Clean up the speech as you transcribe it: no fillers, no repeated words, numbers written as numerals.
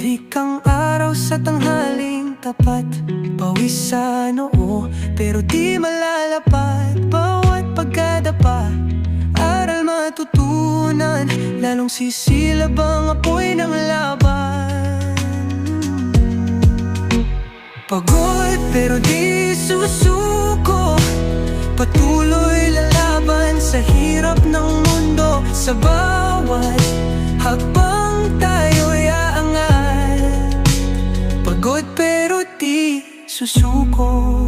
Likang araw sa tanghaling tapat, pawis sa noo pero di malalapat. Bawat pagkadapa, aral matutunan, lalong sisilab ang apoy ng laban. Pagod pero di susuko, patuloy lalaban sa hirap ng mundo. Sa bawat hakbang tayo'y aangat, pagod pero di susuko.